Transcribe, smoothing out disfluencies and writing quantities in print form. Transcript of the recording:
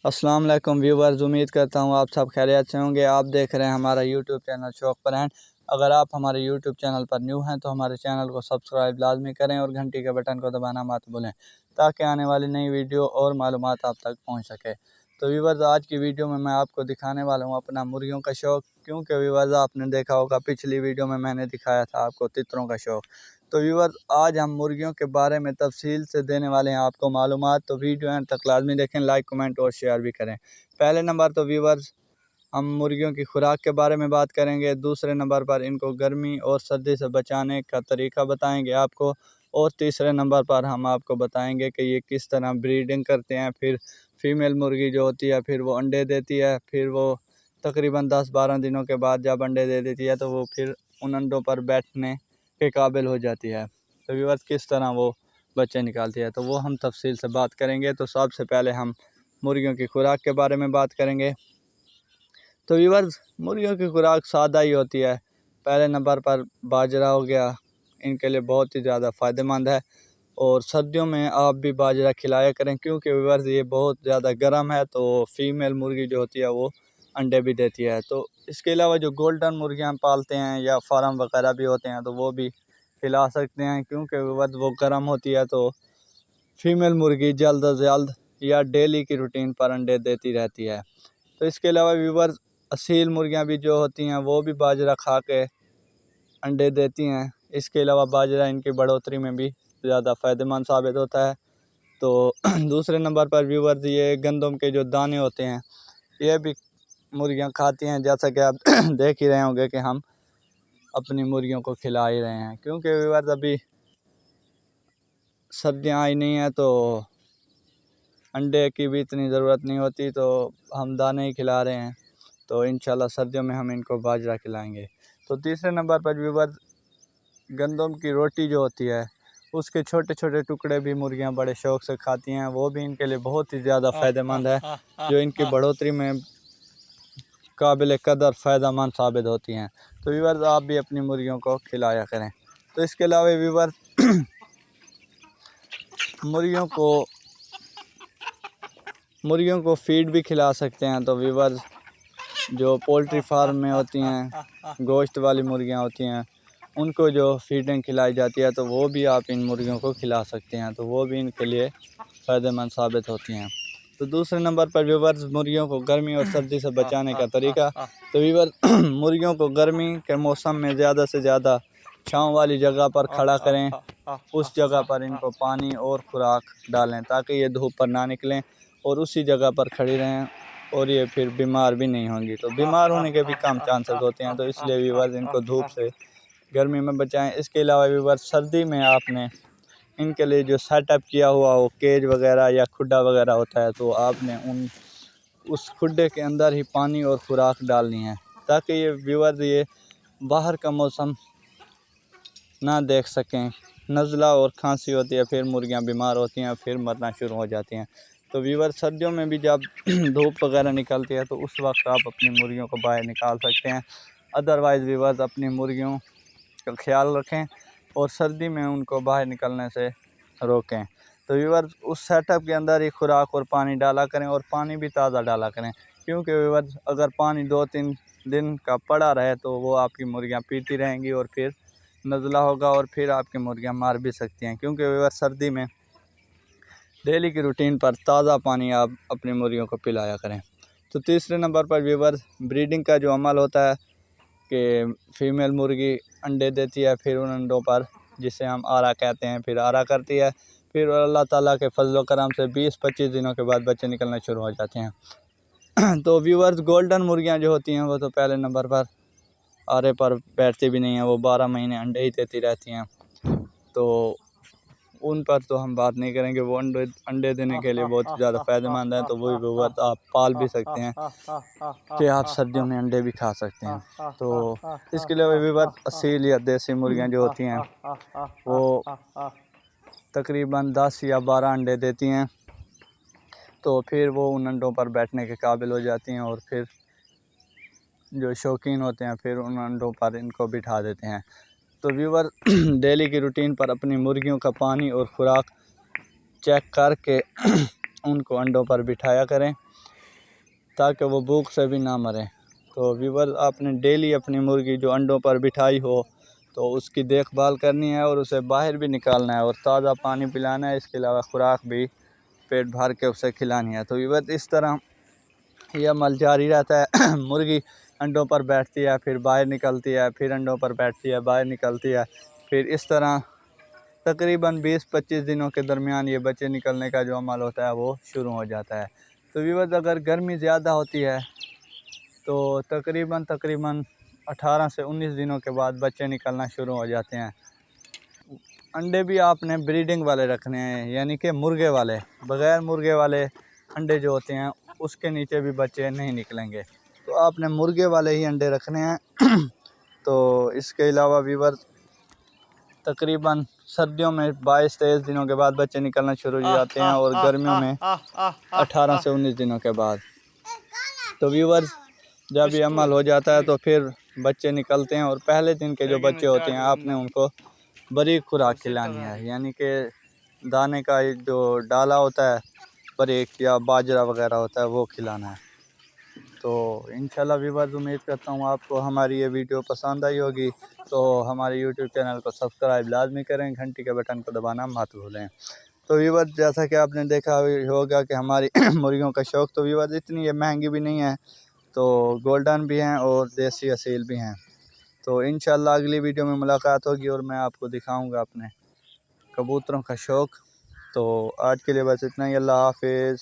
अस्सलाम वालेकुम व्यूवर्स, उम्मीद करता हूँ आप सब खैरियत से होंगे। आप देख रहे हैं हमारा यूट्यूब चैनल शौक फ्रेंड। अगर आप हमारे यूट्यूब चैनल पर न्यू हैं तो हमारे चैनल को सब्सक्राइब लाजमी करें और घंटी के बटन को दबाना मत भूलें ताकि आने वाली नई वीडियो और मालूमात आप तक पहुँच सके। तो व्यूवर्स, आज की वीडियो में मैं आपको दिखाने वाला हूँ अपना मुर्गियों का शौक़। क्योंकि व्यूवर्स, आपने देखा होगा पिछली वीडियो में मैंने दिखाया था आपको तितरों का शौक़। तो व्यूवर्स, आज हम मुर्गियों के बारे में तफसील से देने वाले हैं आपको मालूमात। तो वीडियो एंड तक लाजमी देखें, लाइक कमेंट और शेयर भी करें। पहले नंबर तो व्यूवर्स, हम मुर्गियों की खुराक के बारे में बात करेंगे। दूसरे नंबर पर इनको गर्मी और सर्दी से बचाने का तरीका बताएंगे आपको। और तीसरे नंबर पर हम आपको बताएंगे कि ये किस तरह ब्रीडिंग करते हैं। फिर फीमेल मुर्गी जो होती है फिर वो अंडे देती है। फिर वो तकरीबन 10-12 दिनों के बाद जब अंडे दे देती है तो वो फिर उन अंडों पर बैठने के काबिल हो जाती है। तो व्यूवर्स, किस तरह वो बच्चे निकालती है तो वो हम तफसील से बात करेंगे। तो सबसे पहले हम मुर्गियों की खुराक के बारे में बात करेंगे। तो व्यूवर्स, मुर्गियों की खुराक सादा ही होती है। पहले नंबर पर बाजरा हो गया, इनके लिए बहुत ही ज़्यादा फ़ायदेमंद है। और सर्दियों में आप भी बाजरा खिलाया करें क्योंकि व्यूवर्स ये बहुत ज़्यादा गर्म है। तो फीमेल मुर्गी जो होती है वो अंडे भी देती है। तो इसके अलावा जो गोल्डन मुर्गियाँ पालते हैं या फार्म वगैरह भी होते हैं तो वो भी खिला सकते हैं क्योंकि व्यूवर्स वो गर्म होती है। तो फीमेल मुर्गी जल्द से जल्द या डेली की रूटीन पर अंडे देती रहती है। तो इसके अलावा व्यूवर्स, असील मुर्गियां भी जो होती हैं वो भी बाजरा खा के अंडे देती हैं। इसके अलावा बाजरा इनकी बढ़ोतरी में भी ज़्यादा फ़ायदेमंद साबित होता है। तो दूसरे नंबर पर व्यूवर्स, ये गंदम के जो दाने होते हैं ये भी मुर्गियां खाती हैं, जैसा कि आप देख ही रहे होंगे कि हम अपनी मुर्गियों को खिला ही रहे हैं। क्योंकि व्यूवर्स, अभी सर्दियाँ आई नहीं हैं तो अंडे की भी इतनी ज़रूरत नहीं होती, तो हम दाने ही खिला रहे हैं। तो इंशाल्लाह सर्दियों में हम इनको बाजरा खिलाएंगे। तो तीसरे नंबर पर व्यूवर्स, गंदम की रोटी जो होती है उसके छोटे छोटे टुकड़े भी मुर्गियां बड़े शौक़ से खाती हैं। वो भी इनके लिए बहुत ही ज़्यादा फ़ायदेमंद है, जो इनकी बढ़ोतरी में काबिल कदर फ़ायदेमंद साबित होती हैं। तो व्यूवर्स, आप भी अपनी मुर्गियों को खिलाया करें। तो इसके अलावा व्यूवर्स, मुर्गियों को फीड भी खिला सकते हैं। तो व्यूवर्स, जो पोल्ट्री फार्म में होती हैं, गोश्त वाली मुर्गियां होती हैं, उनको जो फीडिंग खिलाई जाती है तो वो भी आप इन मुर्गियों को खिला सकते हैं। तो वो भी इनके लिए फ़ायदेमंद साबित होती हैं। तो दूसरे नंबर पर व्यूवर्स, मुर्गियों को गर्मी और सर्दी से बचाने का तरीका। तो व्यूवर्स, मुर्गियों को गर्मी के मौसम में ज़्यादा से ज़्यादा छाँव वाली जगह पर खड़ा करें। उस जगह पर इनको पानी और खुराक डालें ताकि ये धूप पर ना निकलें और उसी जगह पर खड़ी रहें और ये फिर बीमार भी नहीं होंगी। तो बीमार होने के भी कम चांसेस होते हैं। तो इसलिए व्यूवर्स, इनको धूप से गर्मी में बचाएं। इसके अलावा व्यूवर्स, सर्दी में आपने इनके लिए जो सेटअप किया हुआ हो केज वगैरह या खुड्डा वगैरह होता है तो आपने उस खुड्डे के अंदर ही पानी और खुराक डालनी है ताकि ये व्यूवर्स ये बाहर का मौसम ना देख सकें। नज़ला और खांसी होती है, फिर मुर्गियां बीमार होती हैं, फिर मरना शुरू हो जाती हैं। तो व्यूवर्स, सर्दियों में भी जब धूप वगैरह निकलती है तो उस वक्त आप अपनी मुर्गियों को बाहर निकाल सकते हैं। अदरवाइज़ व्यूवर्स, अपनी मुर्गियों का ख्याल रखें और सर्दी में उनको बाहर निकलने से रोकें। तो व्यूवर्स, उस सेटअप के अंदर ही खुराक और पानी डाला करें और पानी भी ताज़ा डाला करें। क्योंकि व्यूवर्स, अगर पानी 2-3 दिन का पड़ा रहे तो वो आपकी मुर्गियाँ पीती रहेंगी और फिर नज़ला होगा और फिर आपकी मुर्गियाँ मार भी सकती हैं। क्योंकि व्यूवर्स, सर्दी में डेली की रूटीन पर ताज़ा पानी आप अपनी मुर्गियों को पिलाया करें। तो तीसरे नंबर पर व्यूवर्स, ब्रीडिंग का जो अमल होता है कि फीमेल मुर्गी अंडे देती है, फिर उन अंडों पर, जिसे हम आरा कहते हैं, फिर आरा करती है। फिर अल्लाह ताला के फजल करम से 20-25 दिनों के बाद बच्चे निकलना शुरू हो जाते हैं। तो व्यूवर्स, गोल्डन मुर्गियां जो होती हैं वो तो पहले नंबर पर आरे पर बैठती भी नहीं हैं, वो 12 महीने अंडे ही देती रहती हैं। तो उन पर तो हम बात नहीं करेंगे, वो अंडे देने के लिए बहुत ज़्यादा फ़ायदेमंद है। तो वही व्यूवर्स, आप पाल भी सकते हैं कि आप सर्दियों में अंडे भी खा सकते हैं। तो इसके लिए व्यूवर्स, असील या देसी मुर्गियां जो होती हैं वो तकरीबन 10 या 12 अंडे देती हैं। तो फिर वो उन अंडों पर बैठने के काबिल हो जाती हैं और फिर जो शौकीन होते हैं फिर उन अंडों पर इनको बिठा देते हैं। तो व्यूवर, डेली की रूटीन पर अपनी मुर्गियों का पानी और खुराक चेक करके उनको अंडों पर बिठाया करें। ताकि वो भूख से भी ना मरें। तो व्यूअर्स, आपने डेली अपनी मुर्गी जो अंडों पर बिठाई हो तो उसकी देखभाल करनी है और उसे बाहर भी निकालना है और ताज़ा पानी पिलाना है। इसके अलावा खुराक भी पेट भर के उसे खिलानी है। तो व्यूअर्स, इस तरह यह अमल जारी रहता है। मुर्गी अंडों पर बैठती है, फिर बाहर निकलती है, फिर अंडों पर बैठती है, बाहर निकलती है। फिर इस तरह तकरीबन 20-25 दिनों के दरमियान ये बच्चे निकलने का जो अमल होता है वो शुरू हो जाता है। तो व्यूअर्स, अगर गर्मी ज़्यादा होती है तो तकरीबन 18 से 19 दिनों के बाद बच्चे निकलना शुरू हो जाते हैं। अंडे भी आपने ब्रीडिंग वाले रखने हैं, यानी कि मुर्गे वाले। बग़ैर मुर्गे वाले अंडे जो होते हैं उसके नीचे भी बच्चे नहीं निकलेंगे, तो आपने मुर्गे वाले ही अंडे रखने हैं। तो इसके अलावा व्यूअर्स, तकरीबन सर्दियों में 22-23 दिनों के बाद बच्चे निकलना शुरू हो जाते हैं और गर्मियों में 18 से 19 दिनों के बाद। तो व्यूअर्स, जब ये अमल हो जाता है तो फिर बच्चे निकलते हैं और पहले दिन के जो बच्चे होते हैं आपने उनको बारीक खुराक खिलानी है, यानी कि दाने का जो डाला होता है बारीक या बाजरा वगैरह होता है वो खिलाना है। तो इंशाल्लाह व्यूअर्स, उम्मीद करता हूँ आपको हमारी ये वीडियो पसंद आई होगी। तो हमारे यूट्यूब चैनल को सब्सक्राइब लाजमी करें, घंटी के बटन को दबाना मत भूलें। तो व्यूअर्स, जैसा कि आपने देखा होगा कि हमारी मुर्गियों का शौक़, तो व्यूअर्स इतनी ये महंगी भी नहीं है, तो गोल्डन भी हैं और देसी असील भी हैं। तो इंशाल्लाह अगली वीडियो में मुलाकात होगी और मैं आपको दिखाऊंगा अपने कबूतरों का शौक़। तो आज के लिए बस इतना ही। अल्लाह हाफिज़।